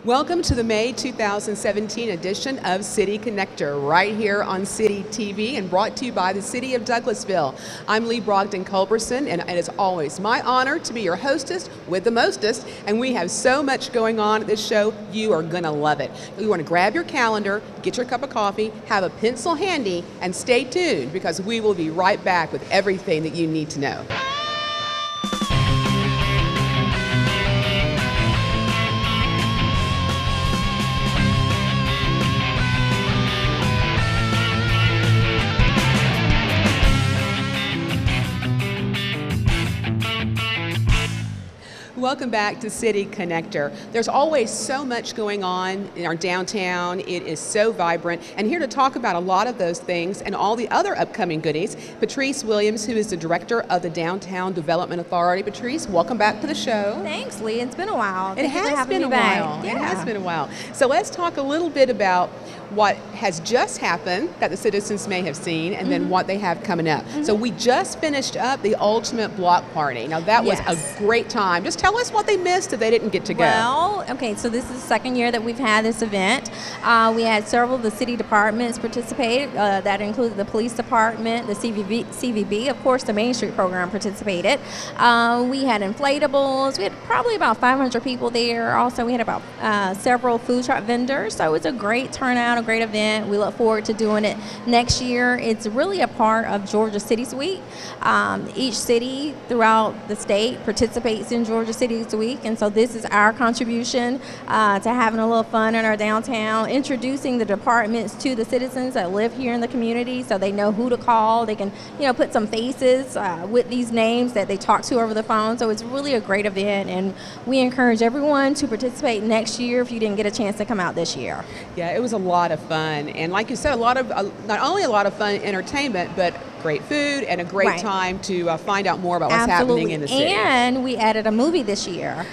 Welcome to the May 2017 edition of City Connector, right here on City TV and brought to you by the City of Douglasville. I'm Lee Brogdon-Culberson, and it is always my honor to be your hostess with the mostest, and we have so much going on at this show, you are going to love it. You want to grab your calendar, get your cup of coffee, have a pencil handy, and stay tuned because we will be right back with everything that you need to know. Welcome back to City Connector. There's always so much going on in our downtown. It is so vibrant. And here to talk about a lot of those things and all the other upcoming goodies, Patrice Williams, who is the director of the Downtown Development Authority. Patrice, welcome back to the show. Thanks, Lee. It's been a while. It has been a while. It has been a while. So let's talk a little bit about what has just happened that the citizens may have seen, and then what they have coming up. So we just finished up the Ultimate Block Party. Now that was a great time. Just tell us what they missed if they didn't get to go. Well, okay, so this is the second year that we've had this event. We had several of the city departments participate. That included the police department, the CVB, of course, the Main Street program participated. We had inflatables. We had probably about 500 people there. Also, we had about several food truck vendors. So it was a great turnout, a great event. We look forward to doing it next year. It's really a part of Georgia Cities Week. Each city throughout the state participates in Georgia Cities Week, and so this is our contribution to having a little fun in our downtown, introducing the departments to the citizens that live here in the community so they know who to call. They can, put some faces with these names that they talk to over the phone. So it's really a great event, and we encourage everyone to participate next year if you didn't get a chance to come out this year. Yeah, it was a lot of fun, and like you said, not only a lot of fun entertainment, but great food and a great time to find out more about what's happening in the city. And we added a movie this year,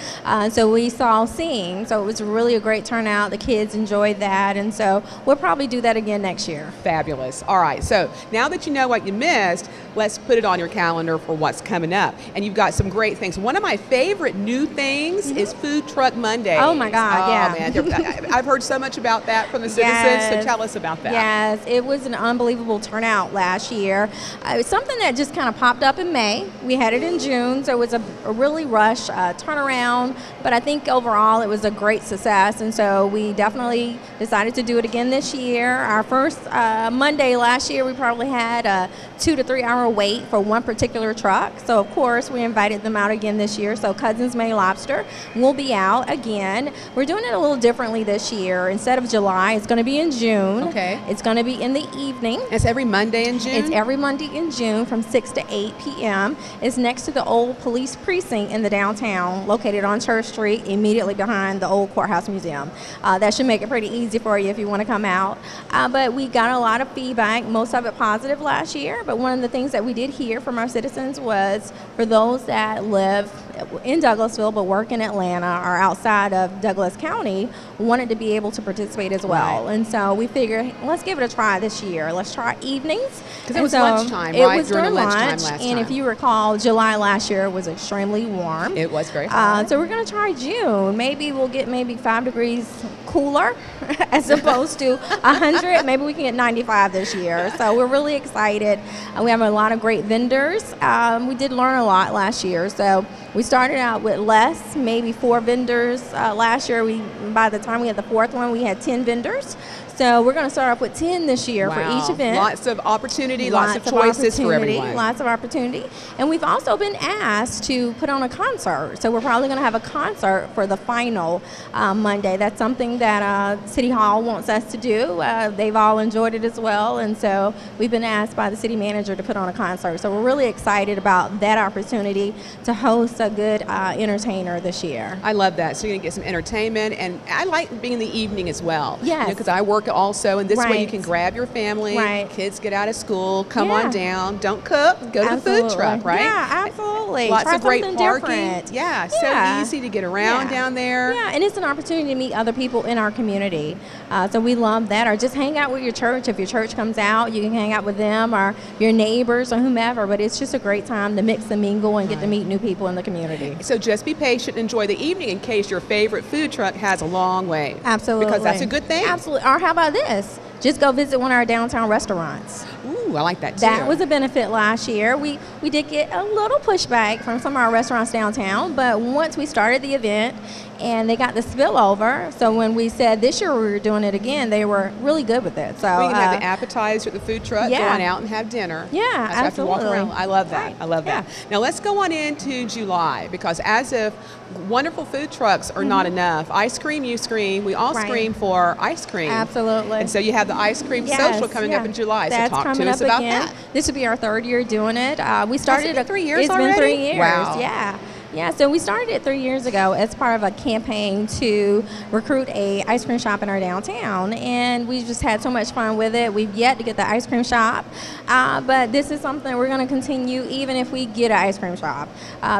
so we saw Sing, so it was really a great turnout. The kids enjoyed that, and so we'll probably do that again next year. Fabulous. All right, so now that you know what you missed, let's put it on your calendar for what's coming up. And you've got some great things. One of my favorite new things is Food Truck Monday. Oh my God, man. I've heard so much about that from the citizens, so tell us about that. Yes, it was an unbelievable turnout last year. It was something that just kind of popped up in May. We had it in June, so it was a really rush turnaround, but I think overall it was a great success, and so we definitely decided to do it again this year. Our first Monday last year, we probably had a 2 to 3 hour wait for one particular truck, so of course we invited them out again this year. So Cousins May Lobster will be out again. We're doing it a little differently this year. Instead of July, it's going to be in June. Okay. It's going to be in the evening. It's every Monday in June? It's every Monday in June from 6 to 8 p.m. It's next to the old police precinct in the downtown, located on Church Street, immediately behind the old Courthouse Museum. That should make it pretty easy for you if you want to come out. But we got a lot of feedback, most of it positive last year. But one of the things that we did hear from our citizens was for those that live in Douglasville but work in Atlanta or outside of Douglas County, wanted to be able to participate as well. And so we figured, let's give it a try this year. Let's try evenings. Because it was lunchtime, right? It was during lunchtime last time. And if you recall, July last year was extremely warm. It was very hot. So we're going to try June. Maybe we'll get 5 degrees cooler as opposed to 100. Maybe we can get 95 this year. So we're really excited. We have a lot of great vendors. We did learn a lot last year. So we started out with less, maybe 4 vendors. Last year, by the time we had the 4th one, we had 10 vendors. So we're going to start off with 10 this year for each event. Lots of opportunity, lots of choices for everyone. Lots of opportunity. And we've also been asked to put on a concert. So we're probably going to have a concert for the final Monday. That's something that City Hall wants us to do. They've all enjoyed it as well. And so we've been asked by the city manager to put on a concert. So we're really excited about that opportunity to host a good entertainer this year. I love that. So you're going to get some entertainment. And I like being in the evening as well. Yes. Because I work also, and this way you can grab your family, kids get out of school, come on down, don't cook, go to the food truck, right? Yeah, absolutely. Lots Try of great parking. Different. Yeah, so easy to get around down there. Yeah, and it's an opportunity to meet other people in our community. So we love that. Or just hang out with your church. If your church comes out, you can hang out with them or your neighbors or whomever. But it's just a great time to mix and mingle and get to meet new people in the community. community. So just be patient, enjoy the evening in case your favorite food truck has a long wait. Absolutely. Because that's a good thing. Absolutely. Or how about this? Just go visit one of our downtown restaurants. Ooh, I like that too. That was a benefit last year. We did get a little pushback from some of our restaurants downtown, but once we started the event and they got the spillover, so when we said this year we were doing it again, they were really good with it. So we can have the appetizer at the food truck, go on out and have dinner. Yeah, absolutely. Walk around. I love that. Right. I love that. Now let's go on into July, because as if wonderful food trucks are not enough, ice cream, you scream, we all scream for ice cream. Absolutely. And so you have the ice cream social coming up in July. That's so talk coming to us up about again. that. This will be our third year doing it. We started Has it been 3 years It's already? been 3 years. Wow. Yeah. Yeah, so we started it 3 years ago as part of a campaign to recruit a ice cream shop in our downtown, and we just had so much fun with it. We've yet to get the ice cream shop, but this is something we're going to continue even if we get an ice cream shop,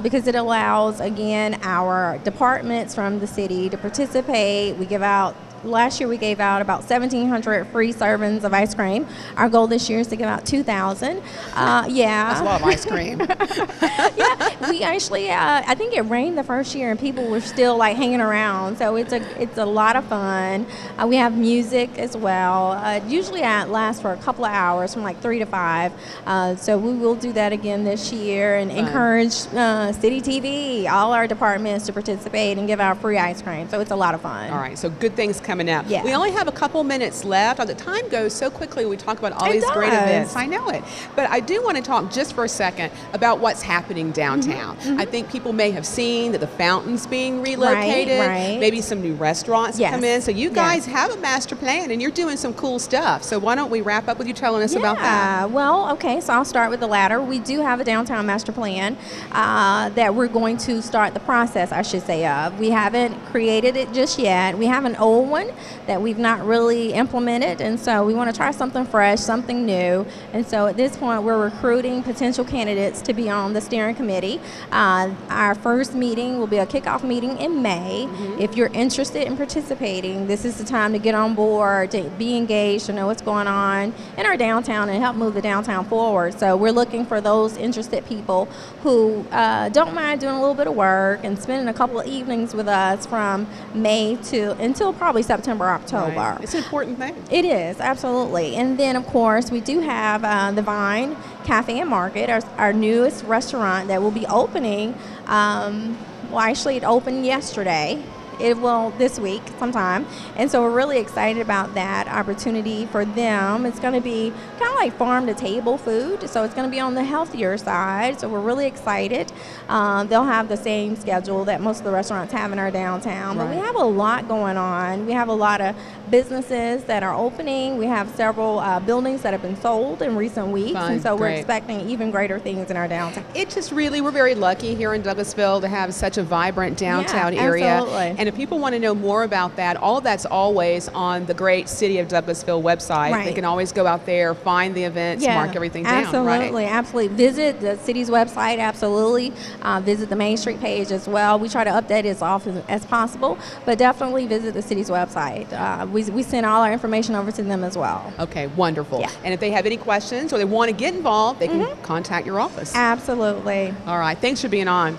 because it allows, again, our departments from the city to participate. We give out Last year we gave out about 1,700 free servings of ice cream. Our goal this year is to give out 2,000. That's a lot of ice cream. Yeah, we actually, I think it rained the first year and people were still like hanging around. So it's a lot of fun. We have music as well. Usually it lasts for a couple of hours from like 3 to 5. So we will do that again this year and encourage City TV, all our departments to participate and give out free ice cream. So it's a lot of fun. All right, so good things coming up. Yeah. We only have a couple minutes left. The time goes so quickly. We talk about all these great events. I know it. But I do want to talk just for a second about what's happening downtown. Mm-hmm. I think people may have seen that the fountain's being relocated. Right. Maybe some new restaurants come in. So you guys have a master plan and you're doing some cool stuff. So why don't we wrap up with you telling us about that? Well, okay, so I'll start with the latter. We do have a downtown master plan that we're going to start the process, I should say, of. We haven't created it just yet. We have an old one that we've not really implemented, and so we want to try something fresh, something new. And so at this point, we're recruiting potential candidates to be on the steering committee. Our first meeting will be a kickoff meeting in May. Mm-hmm. If you're interested in participating, this is the time to get on board, to be engaged, to know what's going on in our downtown and help move the downtown forward. So we're looking for those interested people who don't mind doing a little bit of work and spending a couple of evenings with us from May until probably September, October. Right. It's an important thing. It is, absolutely. And then, of course, we do have the Vine Cafe and Market, our newest restaurant that will be opening. Well, actually, it opened yesterday. It will this week sometime, and so we're really excited about that opportunity for them. It's going to be kind of like farm to table food, so it's going to be on the healthier side, so we're really excited. They'll have the same schedule that most of the restaurants have in our downtown, but we have a lot going on. We have a lot of businesses that are opening. We have several buildings that have been sold in recent weeks, and so we're expecting even greater things in our downtown. It just really, we're very lucky here in Douglasville to have such a vibrant downtown area. Absolutely. And if people want to know more about that, all of that's always on the great City of Douglasville website. Right. They can always go out there, find the events, mark everything down. Absolutely, absolutely. Visit the city's website, absolutely. Visit the Main Street page as well. We try to update it as often as possible, but definitely visit the city's website. We send all our information over to them as well. Okay, wonderful. Yeah. And if they have any questions or they want to get involved, they can contact your office. Absolutely. All right, thanks for being on.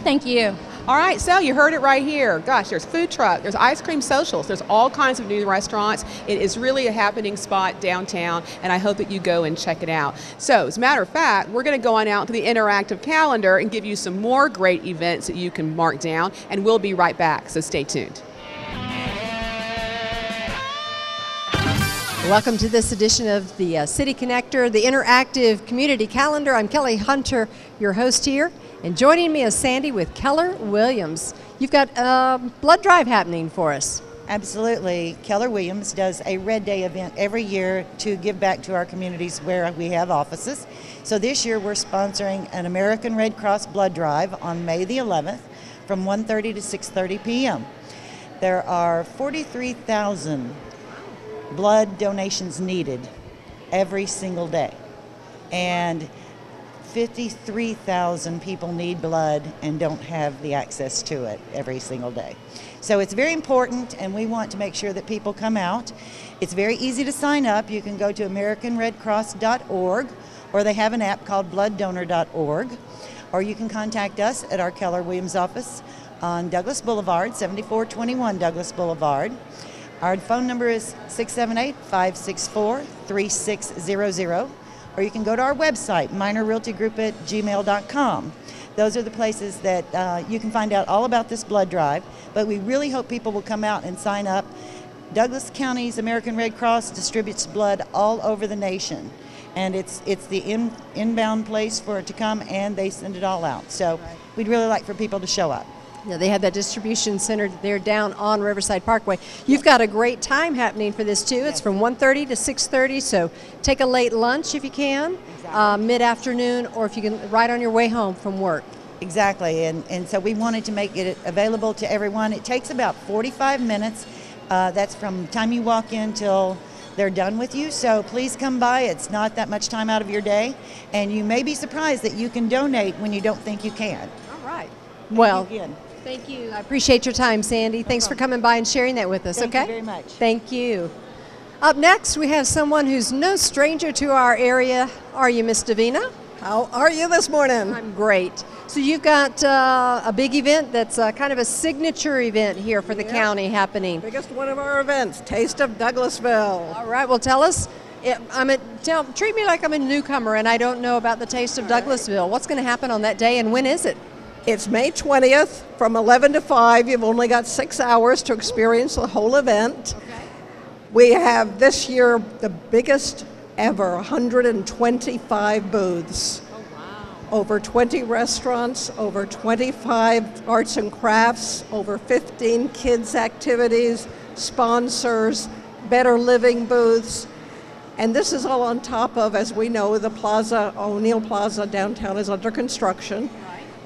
Thank you. All right, so you heard it right here. Gosh, there's food truck, there's ice cream socials, there's all kinds of new restaurants. It is really a happening spot downtown, and I hope that you go and check it out. So, as a matter of fact, we're going to go on out to the interactive calendar and give you some more great events that you can mark down, and we'll be right back, so stay tuned. Welcome to this edition of the City Connector, the interactive community calendar. I'm Kelly Hunter, your host here. And joining me is Sandy with Keller Williams. You've got a blood drive happening for us. Absolutely. Keller Williams does a Red Day event every year to give back to our communities where we have offices. So this year we're sponsoring an American Red Cross blood drive on May the 11th from 1:30 to 6:30 p.m. There are 43,000 blood donations needed every single day. And 53,000 people need blood and don't have the access to it every single day. So it's very important, and we want to make sure that people come out. It's very easy to sign up. You can go to AmericanRedCross.org, or they have an app called blooddonor.org, or you can contact us at our Keller Williams office on Douglas Boulevard, 7421 Douglas Boulevard. Our phone number is 678-564-3600, or you can go to our website, minorrealtygroup@gmail.com. Those are the places that you can find out all about this blood drive, but we really hope people will come out and sign up. Douglas County's American Red Cross distributes blood all over the nation, and it's the inbound place for it to come, and they send it all out. So we'd really like for people to show up. Yeah, they have that distribution center there down on Riverside Parkway. You've got a great time happening for this too. It's from 1:30 to 6:30, so take a late lunch if you can, mid-afternoon, or if you can, right on your way home from work. Exactly, and so we wanted to make it available to everyone. It takes about 45 minutes. That's from the time you walk in till they're done with you, so please come by. It's not that much time out of your day, and you may be surprised that you can donate when you don't think you can. All right. Well, again. Thank you. I appreciate your time, Sandy. Thanks for coming by and sharing that with us, Thank you very much. Thank you. Up next, we have someone who's no stranger to our area. Are you, Miss Davina? How are you this morning? I'm great. So you've got a big event that's kind of a signature event here for the county happening. Biggest one of our events, Taste of Douglasville. All right, well, tell us. Treat me like I'm a newcomer and I don't know about the Taste of Douglasville. What's going to happen on that day and when is it? It's May 20th from 11 to 5. You've only got 6 hours to experience the whole event. Okay. We have this year the biggest ever, 125 booths. Oh, wow. Over 20 restaurants, over 25 arts and crafts, over 15 kids activities, sponsors, better living booths. And this is all on top of, as we know, the Plaza, O'Neill Plaza downtown is under construction.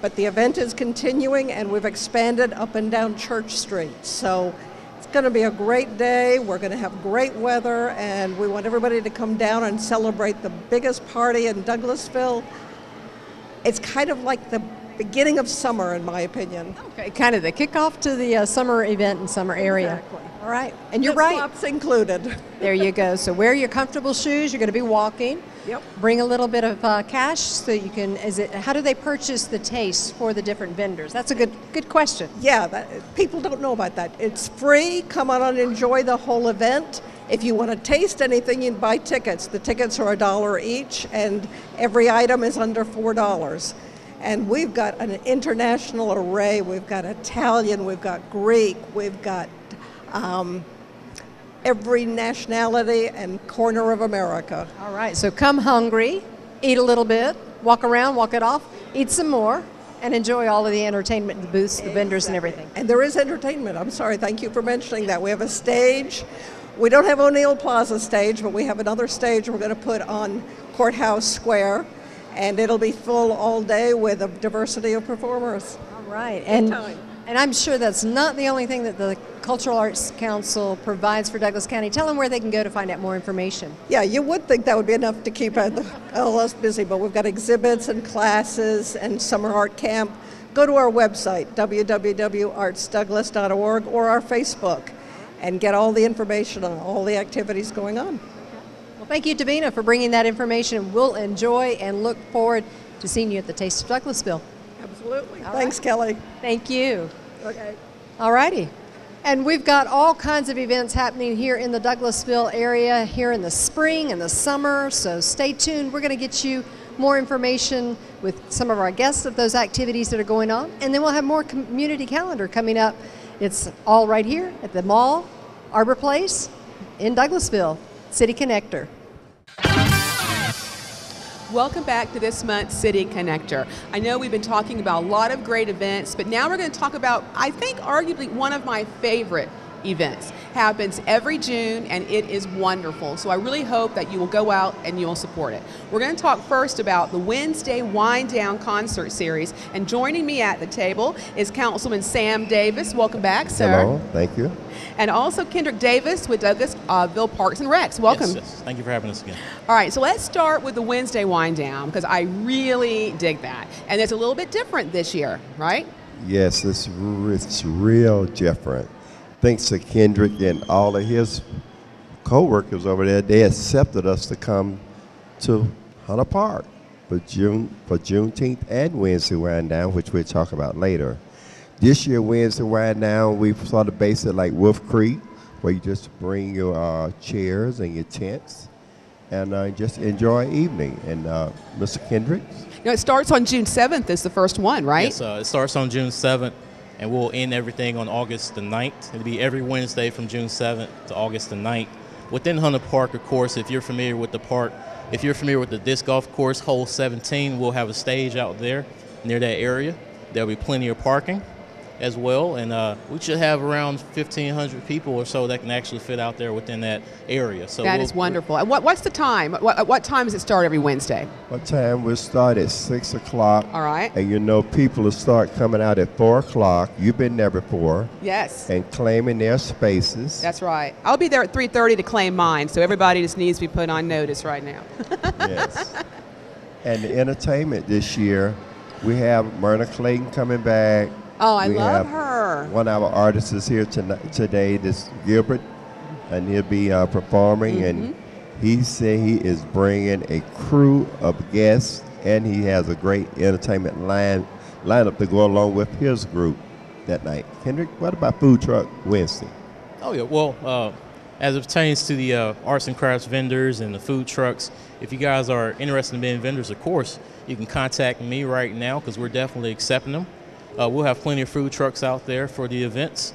But the event is continuing, and we've expanded up and down Church Street. So it's going to be a great day. We're going to have great weather, and we want everybody to come down and celebrate the biggest party in Douglasville. It's kind of like the beginning of summer, in my opinion. Okay, kind of the kickoff to the summer event and summer area. Exactly. All right, and you're right. Flip-flops included. There you go. So wear your comfortable shoes. You're going to be walking. Yep. Bring a little bit of cash so you can. How do they purchase the taste for the different vendors? That's a good question. Yeah, people don't know about that. It's free. Come on and enjoy the whole event. If you want to taste anything, you buy tickets. The tickets are $1 each, and every item is under $4. And we've got an international array. We've got Italian, we've got Greek, we've got every nationality and corner of America. All right, so come hungry, eat a little bit, walk around, walk it off, eat some more, and enjoy all of the entertainment, the booths, the vendors, and everything. And there is entertainment. I'm sorry, thank you for mentioning that. We have a stage. We don't have O'Neill Plaza stage, but we have another stage we're going to put on Courthouse Square, and it'll be full all day with a diversity of performers. All right, and I'm sure that's not the only thing that the Cultural Arts Council provides for Douglas County. Tell them where they can go to find out more information. Yeah, you would think that would be enough to keep all us busy, but we've got exhibits and classes and summer art camp. Go to our website, www.artsdouglas.org, or our Facebook, and get all the information on all the activities going on. Well, thank you, Davina, for bringing that information. We'll enjoy and look forward to seeing you at the Taste of Douglasville. Absolutely. Thanks, Kelly. Thank you. Okay. All righty. And we've got all kinds of events happening here in the Douglasville area here in the spring and the summer, so stay tuned. We're going to get you more information with some of our guests of those activities that are going on, and then we'll have more community calendar coming up. It's all right here at the mall, Arbor Place, in Douglasville, City Connector. Welcome back to this month's City Connector. I know we've been talking about a lot of great events, but now we're going to talk about, I think, arguably one of my favorite events. Happens every June, and it is wonderful. So I really hope that you will go out and you will support it. We're going to talk first about the Wednesday Wind Down concert series, and joining me at the table is Councilman Sam Davis. Welcome back, sir. Hello, thank you. And also Kendrick Davis with Douglasville Parks and Recs. Welcome. Yes. Thank you for having us again. All right, so let's start with the Wednesday Wind Down, because I really dig that. And it's a little bit different this year, right? Yes, it's real different. Thanks to Kendrick and all of his co-workers over there, they accepted us to come to Hunter Park. for Juneteenth and Wednesday Wind Down, which we'll talk about later. This year, Wednesday Wind Down, we've sort of based it like Wolf Creek, where you just bring your chairs and your tents and just enjoy an evening. And Mr. Kendrick? It starts on June 7th is the first one, right? Yes, it starts on June 7th, and we'll end everything on August the 9th. It'll be every Wednesday from June 7th to August the 9th. Within Hunter Park, of course, if you're familiar with the park, if you're familiar with the disc golf course, hole 17, we'll have a stage out there near that area. There'll be plenty of parking as well, and we should have around 1,500 people or so that can actually fit out there within that area. So that is wonderful. And what's the time? What time does it start every Wednesday? What time? We'll start at 6 o'clock. All right. And you know, people will start coming out at 4 o'clock. You've been there before. Yes. And claiming their spaces. That's right. I'll be there at 3:30 to claim mine, so everybody just needs to be put on notice right now. Yes. And the entertainment this year, we have Myrna Clayton coming back. Oh, I We love have her. One of our artists is here today, this Gilbert, and he'll be performing. And he said he is bringing a crew of guests, and he has a great entertainment lineup to go along with his group that night. Kendrick, what about Food Truck Wednesday? Oh, yeah. Well, as it pertains to the arts and crafts vendors and the food trucks, if you guys are interested in being vendors, of course, you can contact me right now because we're definitely accepting them. We'll have plenty of food trucks out there for the events.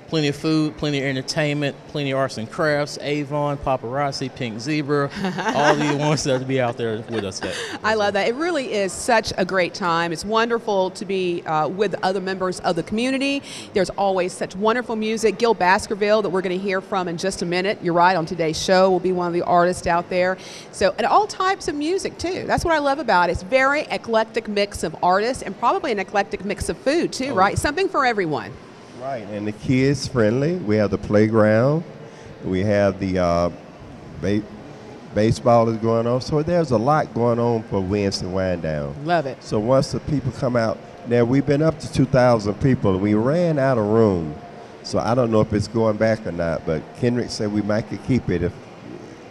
Plenty of food, plenty of entertainment, plenty of arts and crafts, Avon, Paparazzi, Pink Zebra, all the ones that will be out there with us. I love that. It really is such a great time. It's wonderful to be with other members of the community. There's always such wonderful music. Gil Baskerville, that we're going to hear from in just a minute. You're right, on today's show will be one of the artists out there. So, and all types of music too. That's what I love about it. It's very eclectic mix of artists and probably an eclectic mix of food too, right? Something for everyone. Right, and the kids friendly. We have the playground. We have the baseball is going on. So there's a lot going on for Wednesday Wind Down. Love it. So once the people come out, now we've been up to 2,000 people. We ran out of room. So I don't know if it's going back or not, but Kendrick said we might could keep it if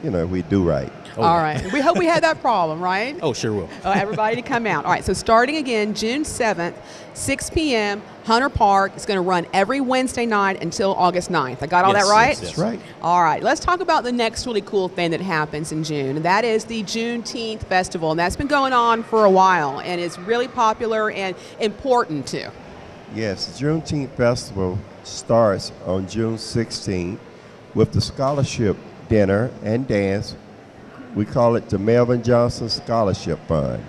we do right. All right. We hope we had that problem, right? Oh, sure will. Everybody to come out. All right, so starting again, June 7th, 6 p.m., Hunter Park. It's going to run every Wednesday night until August 9th. I got all that right? Yes. That's right. All right, let's talk about the next really cool thing that happens in June, and that is the Juneteenth Festival. And that's been going on for a while, and it's really popular and important, too. Yes, the Juneteenth Festival starts on June 16th with the scholarship dinner and dance. We call it the Melvin Johnson Scholarship Fund.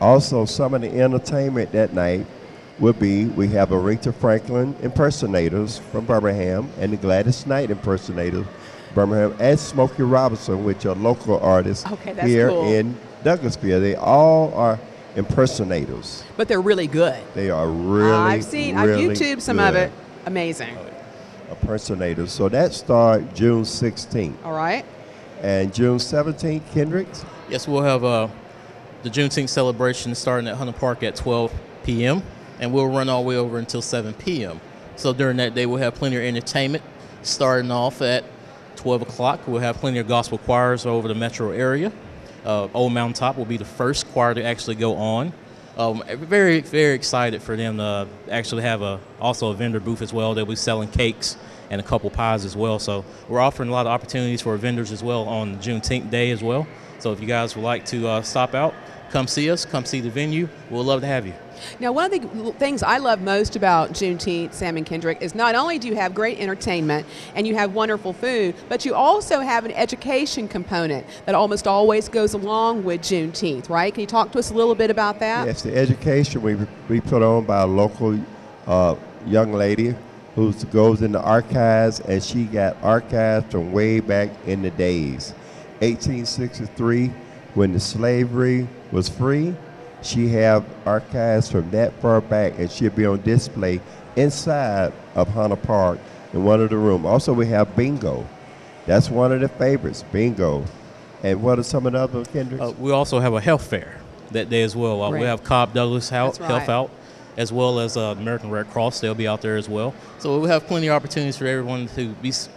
Also, some of the entertainment that night would be, we have Aretha Franklin impersonators from Birmingham and the Gladys Knight impersonators from Birmingham, and Smokey Robinson, which are local artists here in Douglasville. They all are impersonators. But they're really good. They are really, I've YouTubed some of it. Amazing. Impersonators. So that starts June 16th. All right. And June 17th, Kendricks? Yes, we'll have the Juneteenth celebration starting at Hunter Park at 12 p.m. and we'll run all the way over until 7 p.m. So during that day, we'll have plenty of entertainment starting off at 12 o'clock. We'll have plenty of gospel choirs over the metro area. Old Mountaintop will be the first choir to actually go on. Very, very excited for them to actually have also a vendor booth as well. They'll be selling cakes and a couple pies as well. So we're offering a lot of opportunities for vendors as well on Juneteenth Day as well. So if you guys would like to stop out, come see us, come see the venue. We'd love to have you. Now, one of the things I love most about Juneteenth, Sam and Kendrick, is not only do you have great entertainment and you have wonderful food, but you also have an education component that almost always goes along with Juneteenth, right? Can you talk to us a little bit about that? Yes, the education we put on by a local young lady who goes in the archives, and she got archives from way back in the days. 1863, when the slavery was free, she have archives from that far back, and she'll be on display inside of Hunter Park in one of the rooms. Also, we have bingo. That's one of the favorites, bingo. And what are some of the other, Kendricks? We also have a health fair that day as well. We have Cobb Douglas Health out, as well as American Red Cross. They'll be out there as well. So we'll have plenty of opportunities for everyone to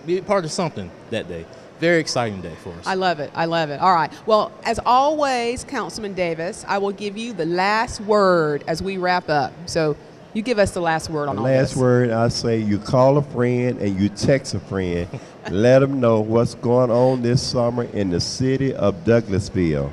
be part of something that day. very exciting day for us. I love it. I love it. All right. Well, as always, Councilman Davis, I will give you the last word as we wrap up. So you give us the last word on all this. Last word, I say you call a friend and you text a friend. Let them know what's going on this summer in the city of Douglasville.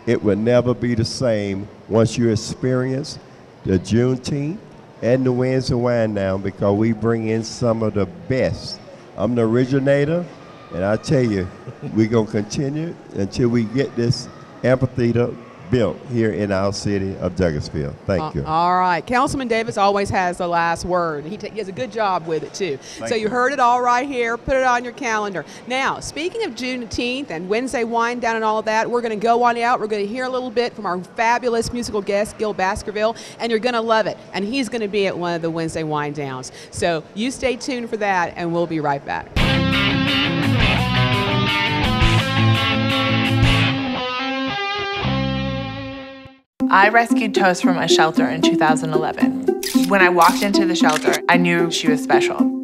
It will never be the same once you experience the Juneteenth and the Wednesday Wine Down, because we bring in some of the best. I'm the originator, and I tell you, we're going to continue until we get this amphitheater built here in our city of Douglasville. Thank you. All right. Councilman Davis always has the last word. He does a good job with it, too. So you heard it all right here. Put it on your calendar. Now, speaking of Juneteenth and Wednesday Wine Down and all of that, we're going to go on out. We're going to hear a little bit from our fabulous musical guest, Gil Baskerville, and you're going to love it. And he's going to be at one of the Wednesday Wine Downs. So you stay tuned for that, and we'll be right back. I rescued Toast from a shelter in 2011. When I walked into the shelter, I knew she was special.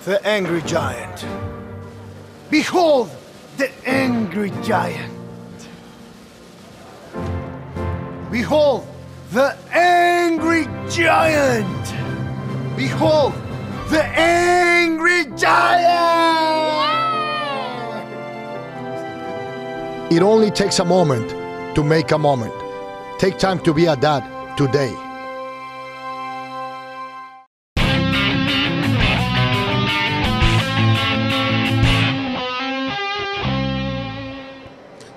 the angry giant. Behold the angry giant. Behold the angry giant. Behold the angry giant. It only takes a moment to make a moment. Take time to be a dad today.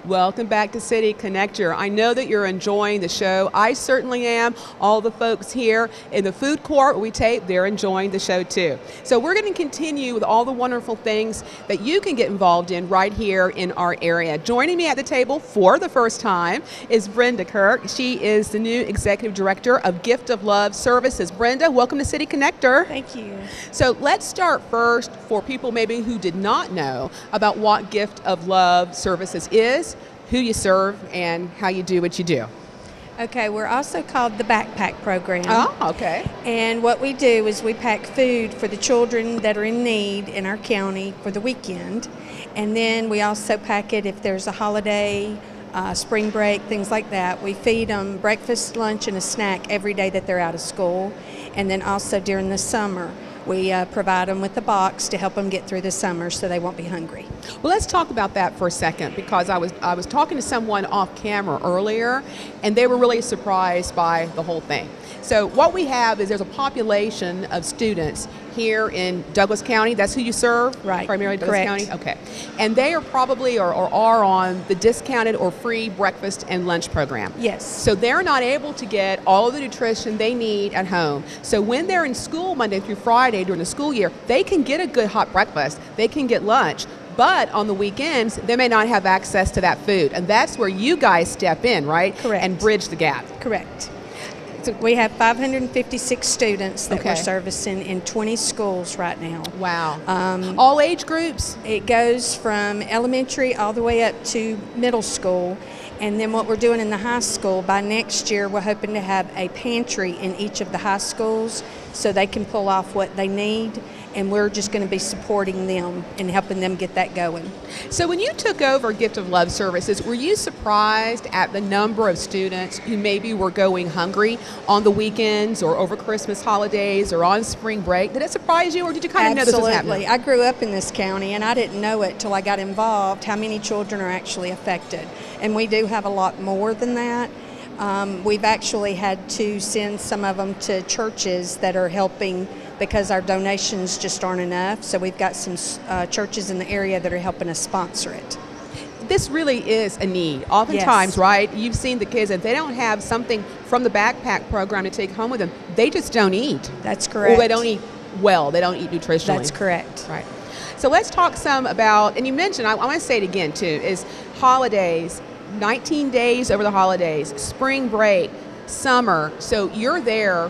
Welcome back to City Connector. I know that you're enjoying the show. I certainly am. All the folks here in the food court we tape, they're enjoying the show too. So we're going to continue with all the wonderful things that you can get involved in right here in our area. Joining me at the table for the first time is Brenda Kirk. She is the new Executive Director of Gift of Love Services. Brenda, welcome to City Connector. Thank you. So let's start first for people maybe who did not know about what Gift of Love Services is, who you serve, and how you do what you do. Okay, we're also called the Backpack Program. Oh, okay. And what we do is we pack food for the children that are in need in our county for the weekend. And then we also pack it if there's a holiday, spring break, things like that. We feed them breakfast, lunch, and a snack every day that they're out of school. And then also during the summer, we provide them with a box to help them get through the summer so they won't be hungry. Well, let's talk about that for a second, because I was talking to someone off camera earlier, and they were really surprised by the whole thing. So what we have is there's a population of students here in Douglas County. That's who you serve? Right. Primarily Douglas Correct. County? Okay. And they are probably or are on the discounted or free breakfast and lunch program. Yes. So they're not able to get all of the nutrition they need at home. So when they're in school Monday through Friday during the school year, they can get a good hot breakfast. They can get lunch. But on the weekends, they may not have access to that food. And that's where you guys step in, right? Correct. And bridge the gap. Correct. So we have 556 students that Okay. we're servicing in 20 schools right now. Wow. All age groups? It goes from elementary all the way up to middle school. And then what we're doing in the high school, by next year, we're hoping to have a pantry in each of the high schools so they can pull off what they need. And we're just going to be supporting them and helping them get that going. So when you took over Gift of Love Services, were you surprised at the number of students who maybe were going hungry on the weekends or over Christmas holidays or on spring break? Did it surprise you, or did you kind of know this was happening? Absolutely. I grew up in this county, and I didn't know it till I got involved, how many children are actually affected. And we do have a lot more than that. We've actually had to send some of them to churches that are helping because our donations just aren't enough. So we've got some churches in the area that are helping us sponsor it. This really is a need. Oftentimes, Yes. right, you've seen the kids, if they don't have something from the backpack program to take home with them, they just don't eat. That's correct. Or they don't eat well, they don't eat nutritionally. That's correct. Right. So let's talk some about, and you mentioned, I want to say it again too, is holidays, 19 days over the holidays, spring break, summer. So you're there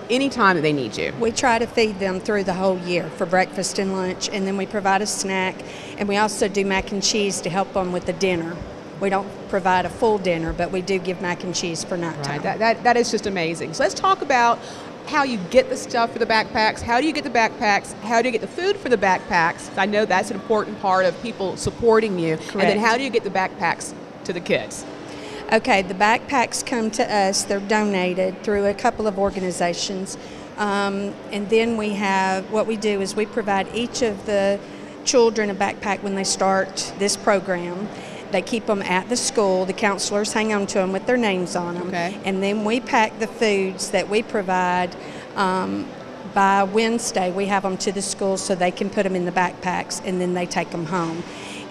anytime that they need you. We try to feed them through the whole year for breakfast and lunch, and then we provide a snack, and we also do mac and cheese to help them with the dinner. We don't provide a full dinner, but we do give mac and cheese for nighttime. Right. That is just amazing. So let's talk about how you get the stuff for the backpacks. How do you get the backpacks? How do you get the food for the backpacks? I know that's an important part of people supporting you. Correct. And then how do you get the backpacks to the kids? Okay, the backpacks come to us. They're donated through a couple of organizations. And then we have, what we do is we provide each of the children a backpack when they start this program. They keep them at the school. The counselors hang on to them with their names on them. Okay. And then we pack the foods that we provide. By Wednesday, we have them to the school so they can put them in the backpacks, and then they take them home.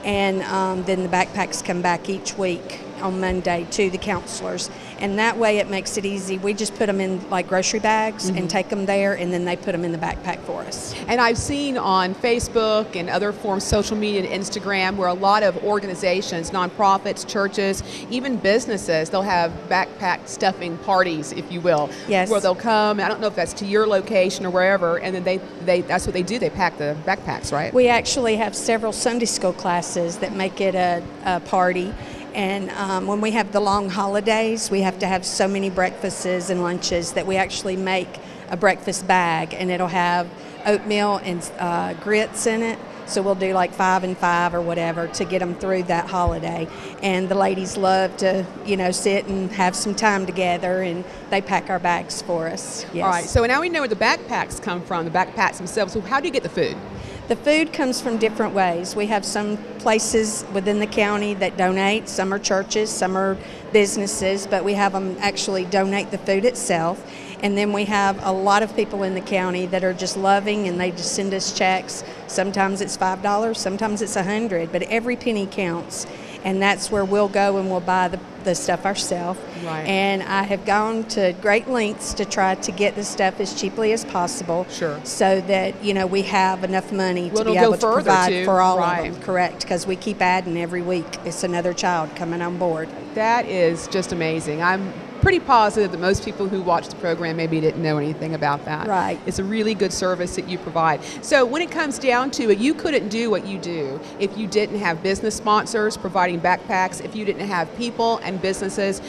And then the backpacks come back each week on Monday to the counselors. And that way it makes it easy. We just put them in like grocery bags and take them there, and then they put them in the backpack for us. And I've seen on Facebook and other forms, social media and Instagram, where a lot of organizations, nonprofits, churches, even businesses, they'll have backpack stuffing parties, if you will. Yes. Where they'll come, I don't know if that's to your location or wherever, and then they that's what they do, they pack the backpacks, right? We actually have several Sunday school classes that make it a party. And when we have the long holidays, we have to have so many breakfasts and lunches that we actually make a breakfast bag, and it'll have oatmeal and grits in it. So we'll do like 5 and 5 or whatever to get them through that holiday. And the ladies love to, sit and have some time together, and they pack our bags for us. Yes. All right, so now we know where the backpacks come from, the backpacks themselves. So how do you get the food? The food comes from different ways. We have some places within the county that donate. Some are churches, some are businesses, but we have them actually donate the food itself. And then we have a lot of people in the county that are just loving, and they just send us checks. Sometimes it's $5, sometimes it's $100, but every penny counts. And that's where we'll go and we'll buy the stuff ourselves. Right. And I have gone to great lengths to try to get the stuff as cheaply as possible. Sure. So that, we have enough money to Well, be it'll able go to further, provide too. for all Right. of them. Correct, because we keep adding every week. It's another child coming on board. That is just amazing. I'm pretty positive that most people who watch the program maybe didn't know anything about that. Right. It's a really good service that you provide. So when it comes down to it, you couldn't do what you do if you didn't have business sponsors providing backpacks, if you didn't have people and businesses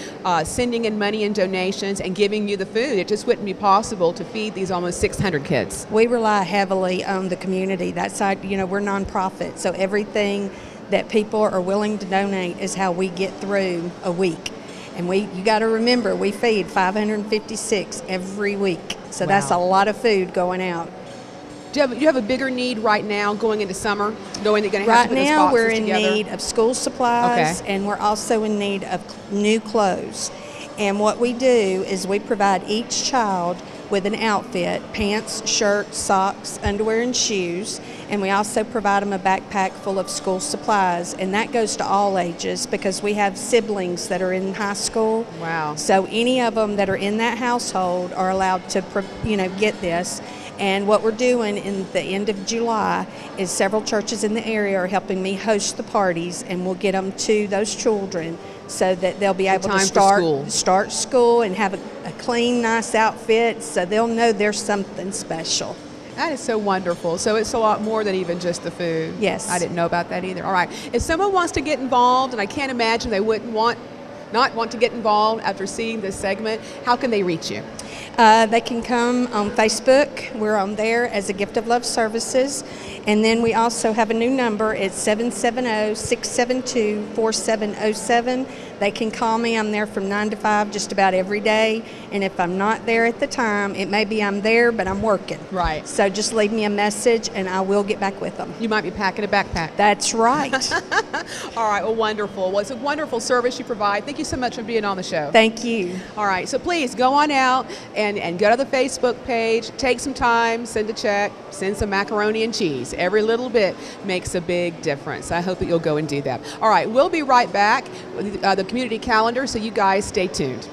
sending in money and donations and giving you the food. It just wouldn't be possible to feed these almost 600 kids. We rely heavily on the community. That side, we're nonprofit, so everything that people are willing to donate is how we get through a week. And you got to remember, we feed 556 every week. So that's a lot of food going out. Do you have a bigger need right now going into summer, knowing that you're going to have to put those Right now, boxes we're in together? need of school supplies, and we're also in need of new clothes. And what we do is we provide each child with an outfit: pants, shirts, socks, underwear, and shoes. And we also provide them a backpack full of school supplies, and that goes to all ages because we have siblings that are in high school. Wow. So any of them that are in that household are allowed to, get this. And what we're doing in the end of July is several churches in the area are helping me host the parties, and we'll get them to those children so that they'll be able to start school and have a clean, nice outfit, so they'll know there's something special. That is so wonderful. So it's a lot more than even just the food. Yes. I didn't know about that either. All right. If someone wants to get involved, and I can't imagine they wouldn't not want to get involved after seeing this segment, how can they reach you? They can come on Facebook. We're on there as a Gift of Love Services. And then we also have a new number. It's 770-672-4707. They can call me. I'm there from 9 to 5 just about every day. And if I'm not there at the time, it may be I'm there, but I'm working. Right. So just leave me a message, and I will get back with them. You might be packing a backpack. That's right. All right. Well, wonderful. Well, it's a wonderful service you provide. Thank you so much for being on the show. Thank you. All right. So please go on out and go to the Facebook page. Take some time. Send a check. Send some macaroni and cheese. Every little bit makes a big difference. I hope that you'll go and do that. All right. We'll be right back with the community calendar, so you guys stay tuned.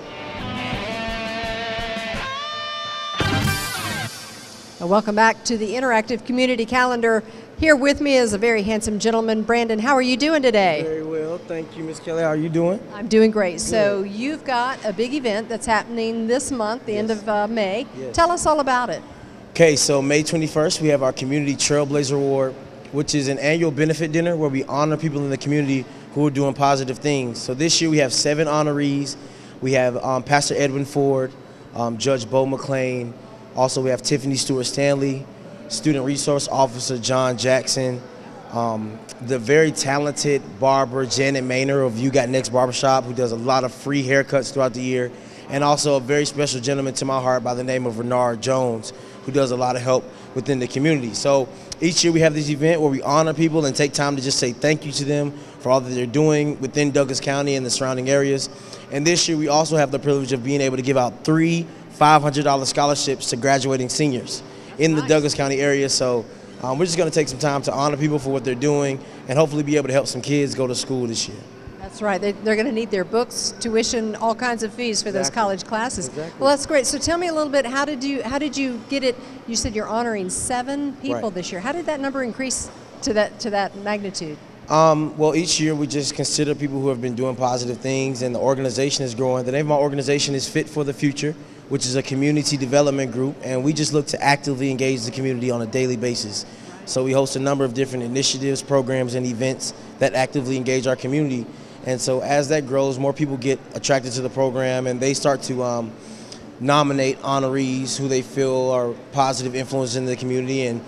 Welcome back to the interactive community calendar. Here with me is a very handsome gentleman, Brandon. How are you doing today? Very well, thank you, Miss Kelly. How are you doing? I'm doing great. So you've got a big event that's happening this month, the end of May. Yes. Tell us all about it. Okay, so May 21st, we have our Community Trailblazer Award, which is an annual benefit dinner where we honor people in the community who are doing positive things. So this year we have 7 honorees. We have Pastor Edwin Ford, Judge Bo McClain. Also we have Tiffany Stewart Stanley, Student Resource Officer John Jackson, the very talented barber Janet Maynor of You Got Next Barbershop, who does a lot of free haircuts throughout the year, and also a very special gentleman to my heart by the name of Renard Jones, who does a lot of help within the community. So each year we have this event where we honor people and take time to just say thank you to them for all that they're doing within Douglas County and the surrounding areas. And this year we also have the privilege of being able to give out 3 $500 scholarships to graduating seniors in the Douglas County area. So we're just going to take some time to honor people for what they're doing and hopefully be able to help some kids go to school this year. That's right. They're going to need their books, tuition, all kinds of fees for those college classes. Exactly. Well, that's great. So tell me a little bit. How did you get it? You said you're honoring 7 people this year. How did that number increase to that magnitude? Well, each year we just consider people who have been doing positive things, and the organization is growing. The name of my organization is Fit for the Future, which is a community development group, and we just look to actively engage the community on a daily basis. So we host a number of different initiatives, programs, and events that actively engage our community. And so as that grows, more people get attracted to the program, and they start to nominate honorees who they feel are positive influences in the community, and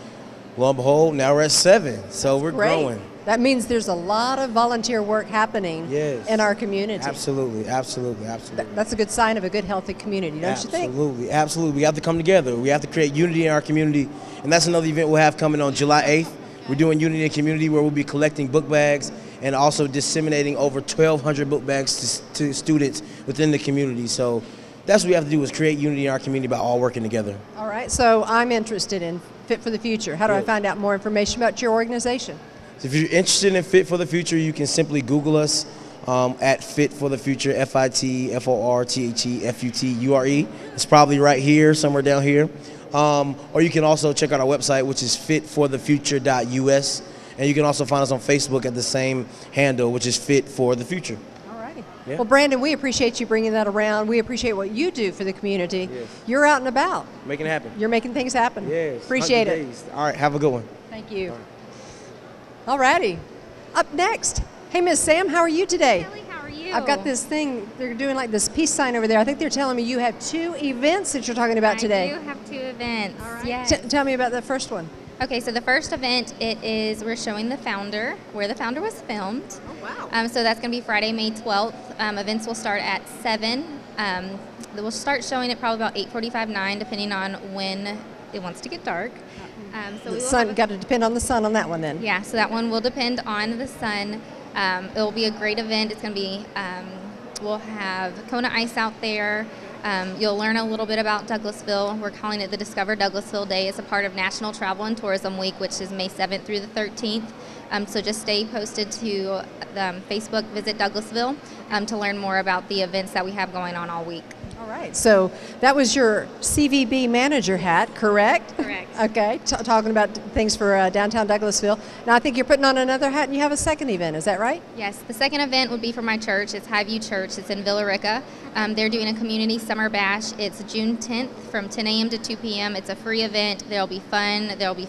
lo and behold, now we're at 7, so we're growing. That means there's a lot of volunteer work happening in our community. Absolutely, absolutely, absolutely. That's a good sign of a good, healthy community, don't you think? Absolutely, absolutely. We have to come together. We have to create unity in our community, and that's another event we'll have coming on July 8th. We're doing Unity in Community, where we'll be collecting book bags and also disseminating over 1,200 book bags to students within the community. So that's what we have to do, is create unity in our community by all working together. All right, so I'm interested in Fit for the Future. How do I find out more information about your organization? So if you're interested in Fit for the Future, you can simply Google us at Fit for the Future, FITFORTHEFUTURE. It's probably right here, somewhere down here. Or you can also check out our website, which is fitforthefuture.us. And you can also find us on Facebook at the same handle, which is Fit for the Future. All righty. Yeah. Well, Brandon, we appreciate you bringing that around. We appreciate what you do for the community. Yes. You're out and about. Making it happen. You're making things happen. Yes. Appreciate it. All right, have a good one. Thank you. All righty. Up next. Hey, Miss Sam, how are you today? Kelly, how are you? I've got this thing, they're doing like this peace sign over there. I think they're telling me you have 2 events that you're talking about today. I do have 2 events, yes. Tell me about the first one. Okay, so the first event, we're showing the founder, where the founder was filmed. Oh, wow. So that's going to be Friday, May 12th. Events will start at 7. We'll start showing it probably about 8:45, 9, depending on when it wants to get dark. So the sun, got to depend on the sun on that one then. Yeah, so that one will depend on the sun. It will be a great event. It's going to be, we'll have Kona Ice out there. You'll learn a little bit about Douglasville. We're calling it the Discover Douglasville Day. It's a part of National Travel and Tourism Week, which is May 7th through the 13th. So just stay posted to Facebook, Visit Douglasville, to learn more about the events that we have going on all week. All right, so that was your CVB manager hat, correct? Correct. Okay, talking about things for downtown Douglasville. Now I think you're putting on another hat and you have a second event, is that right? Yes, the second event would be for my church. It's Highview Church. It's in Villa Rica. They're doing a community summer bash. It's June 10th from 10 a.m. to 2 p.m. It's a free event. There'll be fun. There'll be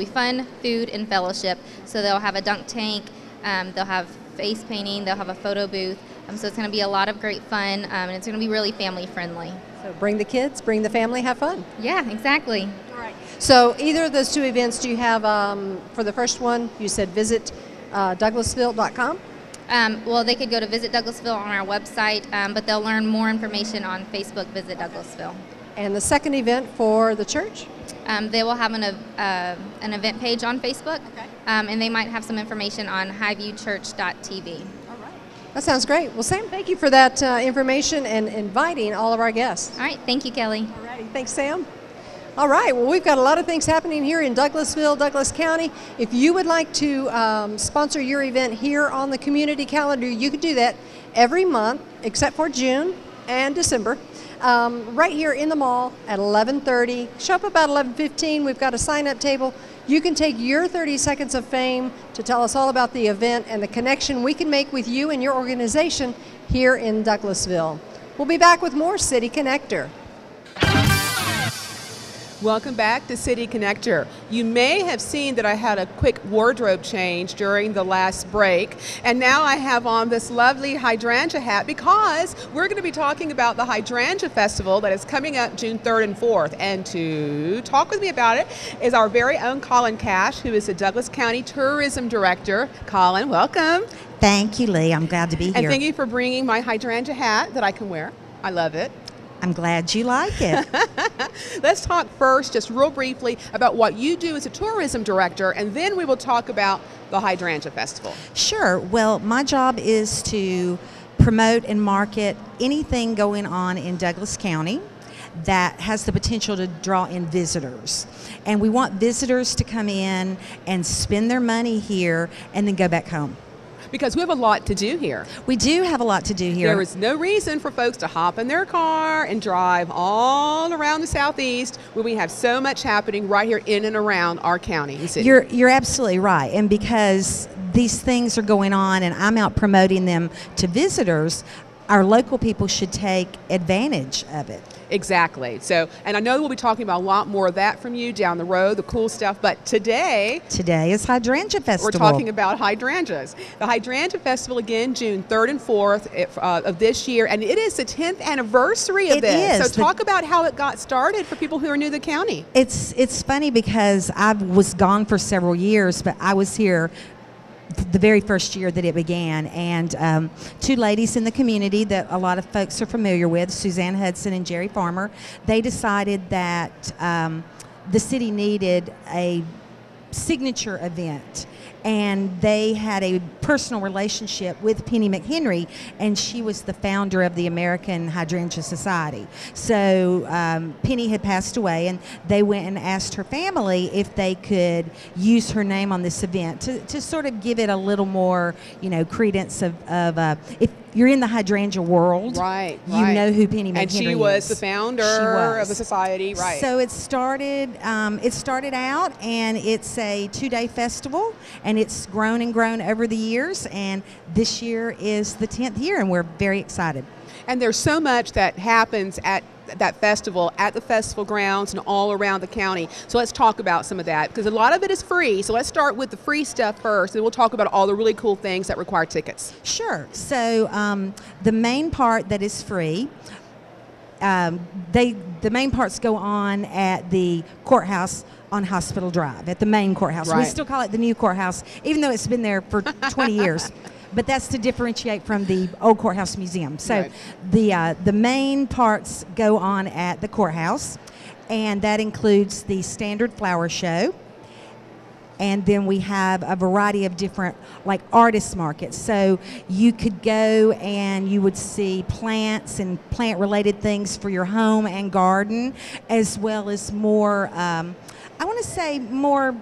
fun, food, and fellowship. So they'll have a dunk tank. They'll have face painting. They'll have a photo booth. So it's going to be a lot of great fun, and it's going to be really family friendly. So bring the kids, bring the family, have fun. Yeah, exactly. All right. So either of those 2 events, do you have, for the first one, you said visit Douglasville.com? Well, they could go to Visit Douglasville on our website, but they'll learn more information on Facebook, Visit Douglasville. And the second event for the church? They will have an event page on Facebook, and they might have some information on highviewchurch.tv. That sounds great. Well, Sam, thank you for that information and inviting all of our guests. All right. Thank you, Kelly. All righty. Thanks, Sam. All right. Well, we've got a lot of things happening here in Douglasville, Douglas County. If you would like to sponsor your event here on the community calendar, you can do that every month except for June and December. Right here in the mall at 11:30. Show up about 11:15. We've got a sign-up table. You can take your 30 seconds of fame to tell us all about the event and the connection we can make with you and your organization here in Douglasville. We'll be back with more City Connector. Welcome back to City Connector. You may have seen that I had a quick wardrobe change during the last break, and now I have on this lovely hydrangea hat because we're going to be talking about the Hydrangea Festival that is coming up June 3rd and 4th. And to talk with me about it is our very own Collin Cash, who is the Douglas County Tourism Director. Collin, welcome. Thank you, Lee. I'm glad to be here. And thank you for bringing my hydrangea hat that I can wear. I love it. I'm glad you like it. Let's talk first, just real briefly, about what you do as a tourism director, and then we will talk about the Hydrangea Festival. Sure. Well, my job is to promote and market anything going on in Douglas County that has the potential to draw in visitors. And we want visitors to come in and spend their money here and then go back home. Because we have a lot to do here. We do have a lot to do here. There is no reason for folks to hop in their car and drive all around the southeast when we have so much happening right here in and around our county and city. You're absolutely right. And because these things are going on and I'm out promoting them to visitors, our local people should take advantage of it. Exactly. So, and I know we'll be talking about a lot more of that from you down the road, the cool stuff. But today is Hydrangea Festival. We're talking about hydrangeas. The Hydrangea Festival, again, June 3rd and 4th of this year. And it is the 10th anniversary of this. Is. So talk about how it got started for people who are new to the county. It's funny because I was gone for several years, but I was here the very first year that it began, and two ladies in the community that a lot of folks are familiar with, Suzanne Hudson and Jerry Farmer, they decided that the city needed a signature event, and they had a personal relationship with Penny Mchenry, and she was the founder of the American Hydrangea Society. So Penny had passed away, and they went and asked her family if they could use her name on this event to sort of give it a little more, credence of if you're in the hydrangea world, right? You know who Penny Mchenry is. And she was the founder of the society, right? So it started out, and it's a 2-day festival, and it's grown and grown over the years, and this year is the 10th year, and we're very excited. And there's so much that happens at that festival, at the festival grounds and all around the county. So let's talk about some of that, because a lot of it is free. So let's start with the free stuff first, and we'll talk about all the really cool things that require tickets. Sure. So the main part that is free, the main parts go on at the courthouse on Hospital Drive, at the main courthouse. Right. We still call it the new courthouse, even though it's been there for 20 years. But that's to differentiate from the old courthouse museum. So right. The main parts go on at the courthouse, and that includes the standard flower show. And then we have a variety of different, like, artist markets. So you could go and you would see plants and plant-related things for your home and garden, as well as more, I want to say more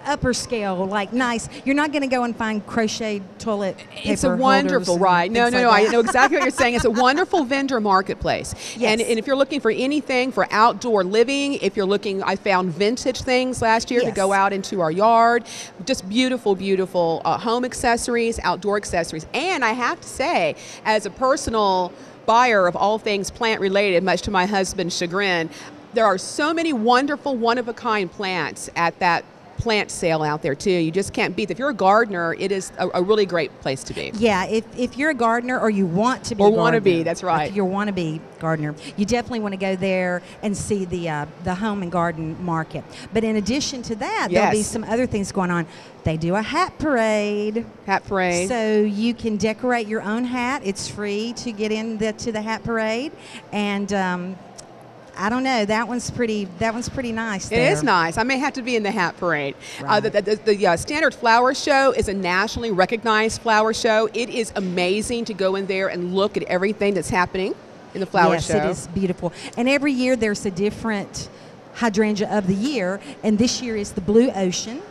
upper scale, like nice. You're not going to go and find crocheted toilet paper. It's a wonderful, right? No, I know exactly what you're saying. It's a wonderful vendor marketplace. Yes. And if you're looking for anything for outdoor living, if you're looking, I found vintage things last year to go out into our yard. Just beautiful, beautiful home accessories, outdoor accessories. And I have to say, as a personal buyer of all things plant related, much to my husband's chagrin, there are so many wonderful, one-of-a-kind plants at that plant sale out there too. You just can't beat. If you're a gardener, it is a really great place to be. Yeah, if you're a gardener or you want to be, or want to be, that's right. If you want to be gardener, you definitely want to go there and see the home and garden market. But in addition to that, there'll be some other things going on. They do a hat parade. Hat parade. So you can decorate your own hat. It's free to get to the hat parade, and I don't know. That one's pretty nice. There. It is nice. I may have to be in the hat parade. Right. The standard flower show is a nationally recognized flower show. It is amazing to go in there and look at everything that's happening in the flower show. Yes, it is beautiful. And every year there's a different hydrangea of the year, and this year is the Blue Ocean.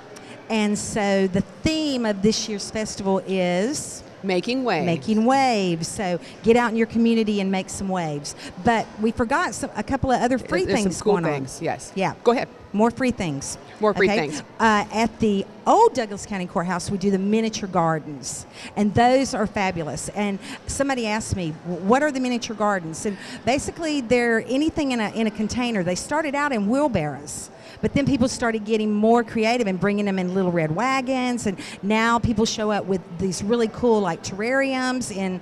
And so the theme of this year's festival is making waves. Making waves. So get out in your community and make some waves. But we forgot a couple of other free things some cool going things. on. Yes. Yeah. Go ahead. More free things. More free things. At the old Douglas County Courthouse, we do the miniature gardens, and those are fabulous. And somebody asked me, what are the miniature gardens? And basically, they're anything in a container. They started out in wheelbarrows, but then people started getting more creative and bringing them in little red wagons, and now people show up with these really cool, like, terrariums and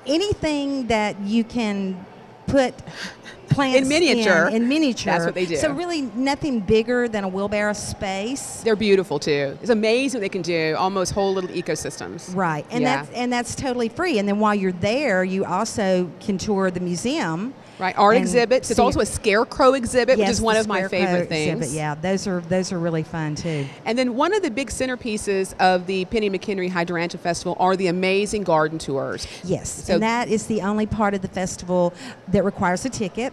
anything that you can put plants in miniature. In miniature. That's what they do. So really nothing bigger than a wheelbarrow space. They're beautiful too. It's amazing what they can do, almost whole little ecosystems. Right. And that's totally free. And then while you're there, you also can tour the museum. Right, art exhibits. It's also a scarecrow exhibit, which is one of my favorite things. Exhibit, yeah, those are really fun too. And then one of the big centerpieces of the Penny Mchenry Hydrangea Festival are the amazing garden tours. Yes, so, and that is the only part of the festival that requires a ticket.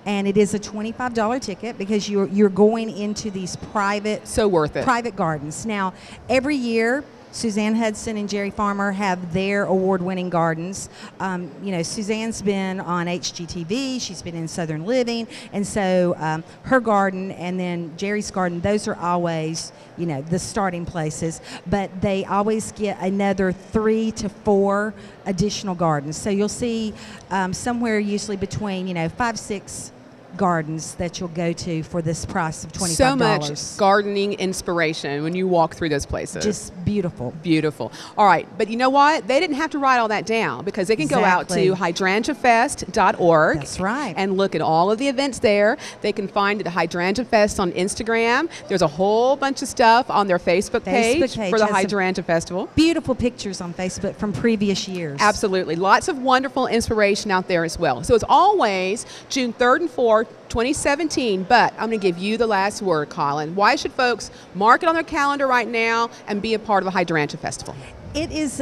And it is a $25 ticket because you're going into these private, so worth it, private gardens. Now, every year, Suzanne Hudson and Jerry Farmer have their award-winning gardens. You know, Suzanne's been on HGTV, she's been in Southern Living, and so her garden and then Jerry's garden, those are always, you know, the starting places, but they always get another 3 to 4 additional gardens. So you'll see somewhere usually between, you know, 5, 6 gardens that you'll go to for this price of $25. So much gardening inspiration when you walk through those places. Just beautiful. Beautiful. All right, but you know what? They didn't have to write all that down because they can go out to hydrangeafest.org. That's right. And look at all of the events there. They can find it at Hydrangea Fest on Instagram. There's a whole bunch of stuff on their Facebook page for the Hydrangea Festival. Beautiful pictures on Facebook from previous years. Absolutely. Lots of wonderful inspiration out there as well. So it's always June 3rd and 4th, 2017, but I'm going to give you the last word, Collin. Why should folks mark it on their calendar right now and be a part of the Hydrangea Festival? It is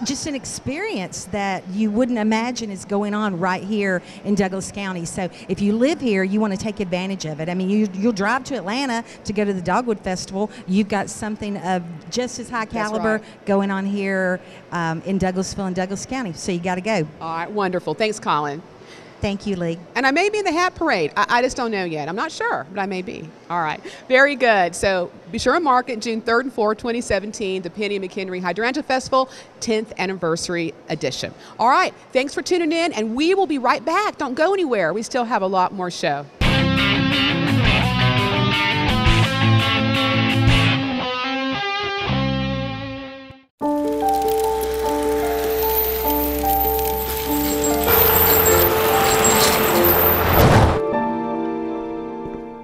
just an experience that you wouldn't imagine is going on right here in Douglas County. So if you live here, you want to take advantage of it. I mean, you'll drive to Atlanta to go to the Dogwood Festival. You've got something of just as high caliber going on here in Douglasville and Douglas County. So you got to go. All right, wonderful. Thanks, Collin. Thank you, Lee. And I may be in the hat parade. I just don't know yet. I'm not sure, but I may be. All right. Very good. So be sure to mark it June 3rd and 4th, 2017, the Penny Mchenry Hydrangea Festival, 10th anniversary edition. All right. Thanks for tuning in, and we will be right back. Don't go anywhere. We still have a lot more show.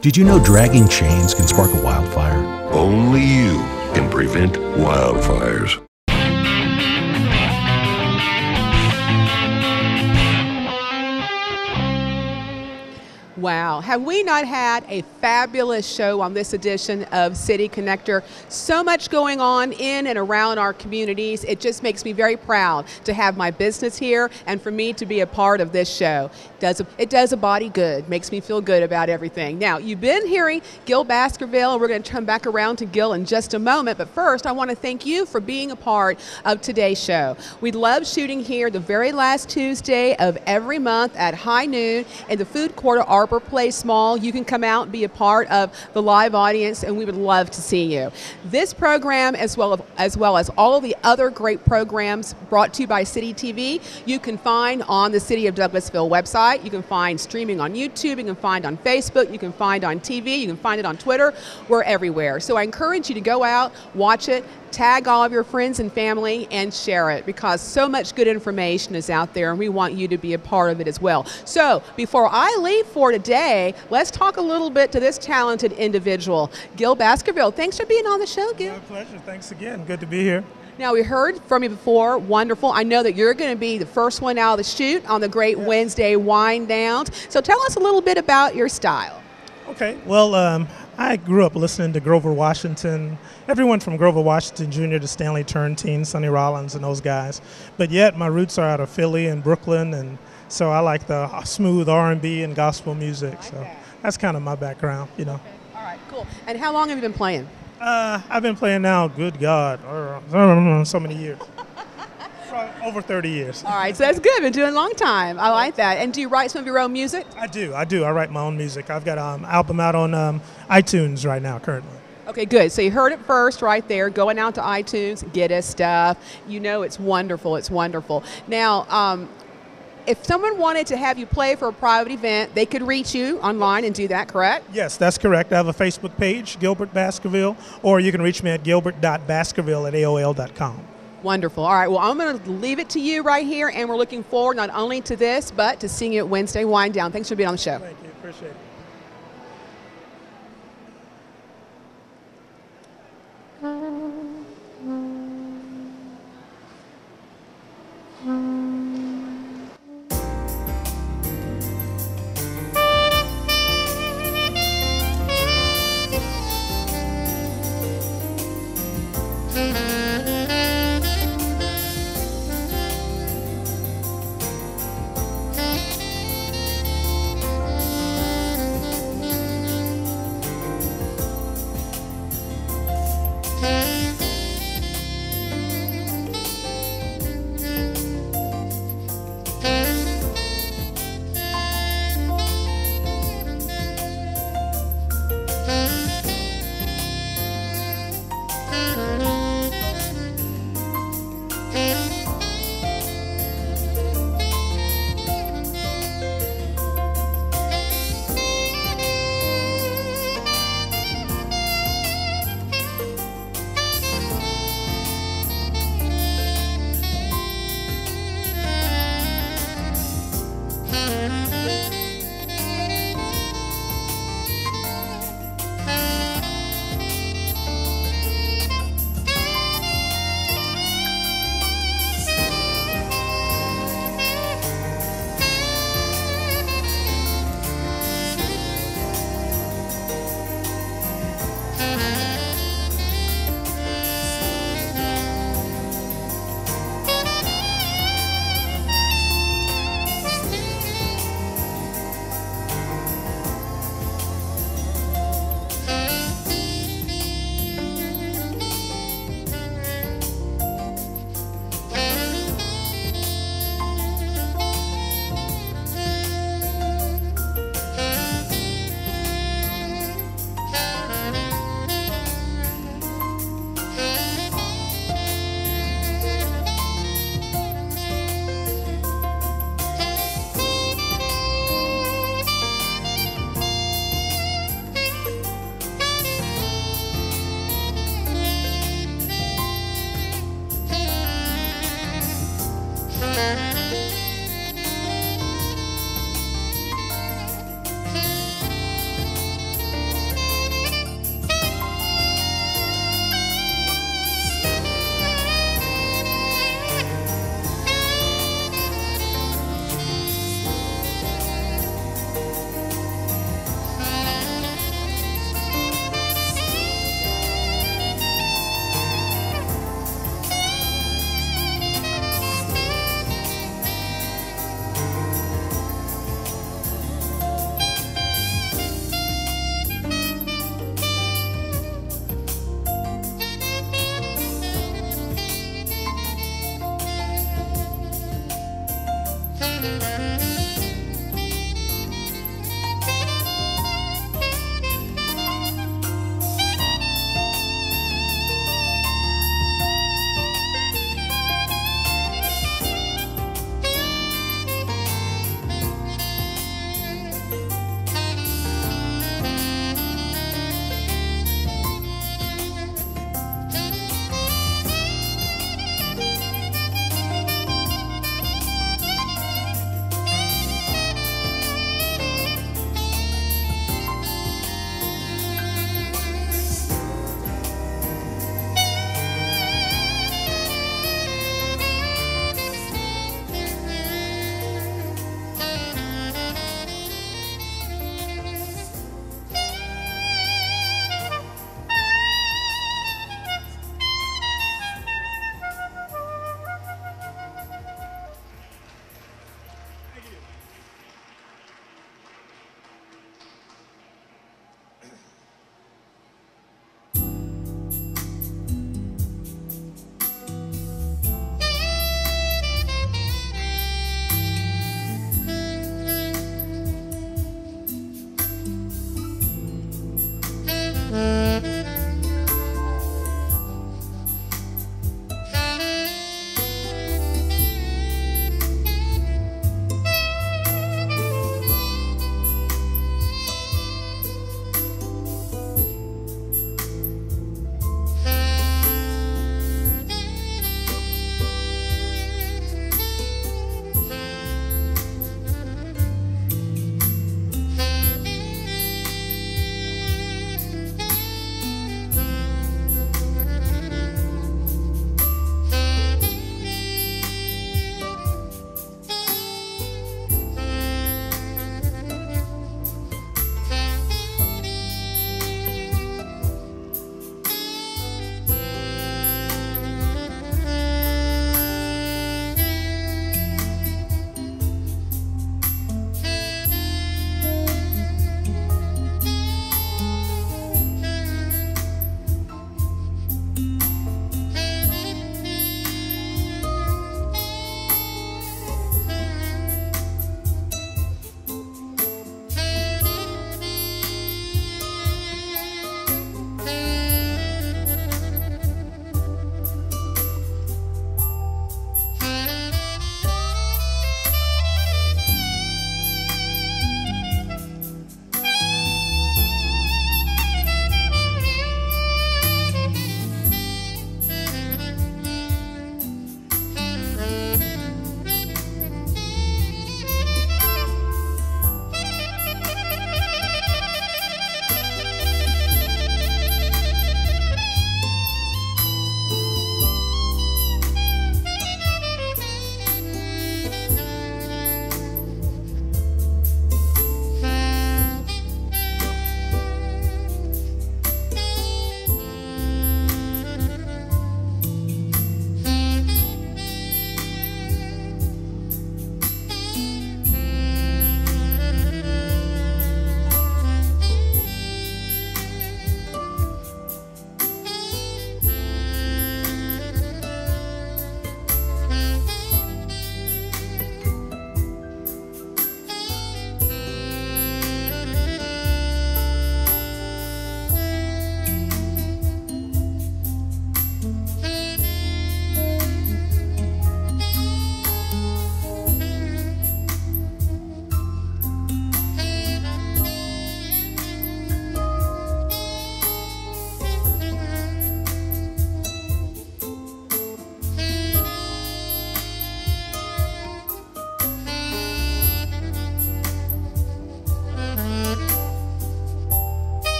Did you know dragging chains can spark a wildfire? Only you can prevent wildfires. Wow. Have we not had a fabulous show on this edition of City Connector? So much going on in and around our communities. It just makes me very proud to have my business here and for me to be a part of this show. It does a body good, makes me feel good about everything. Now, you've been hearing Gil Baskerville, and we're going to turn back around to Gil in just a moment. But first, I want to thank you for being a part of today's show. We love shooting here the very last Tuesday of every month at high noon in the food court of Arbor Place Mall. You can come out and be a part of the live audience, and we would love to see you. This program, as well as all of the other great programs brought to you by City TV, you can find on the City of Douglasville website. You can find streaming on YouTube. You can find on Facebook. You can find on TV. You can find it on Twitter. We're everywhere. So I encourage you to go out, watch it, tag all of your friends and family, and share it, because so much good information is out there, and we want you to be a part of it as well. So before I leave for today, let's talk a little bit to this talented individual, Gil Baskerville. Thanks for being on the show, Gil. My pleasure. Thanks again. Good to be here. Now, we heard from you before. Wonderful. I know that you're going to be the first one out of the chute on the great Wednesday wind downs. So tell us a little bit about your style. Okay. Well, I grew up listening to Grover Washington, everyone from Grover Washington Jr. to Stanley Turrentine, Sonny Rollins, and those guys. But yet my roots are out of Philly and Brooklyn, and so I like the smooth R&B and gospel music. So that's kind of my background, you know. Okay. All right, cool. And how long have you been playing? I've been playing now, good God, so many years. Over 30 years. All right, so that's good. Been doing a long time. I like that. And do you write some of your own music? I do. I write my own music. I've got an album out on iTunes right now, currently. Okay, good. So you heard it first right there. Going out to iTunes, get his stuff. You know it's wonderful. It's wonderful. Now, if someone wanted to have you play for a private event, they could reach you online and do that, correct? Yes, that's correct. I have a Facebook page, Gilbert Baskerville, or you can reach me at gilbert.baskerville@aol.com. Wonderful. All right, well, I'm going to leave it to you right here, and we're looking forward not only to this, but to seeing you at Wednesday Wind Down. Thanks for being on the show. Thank you. Appreciate it.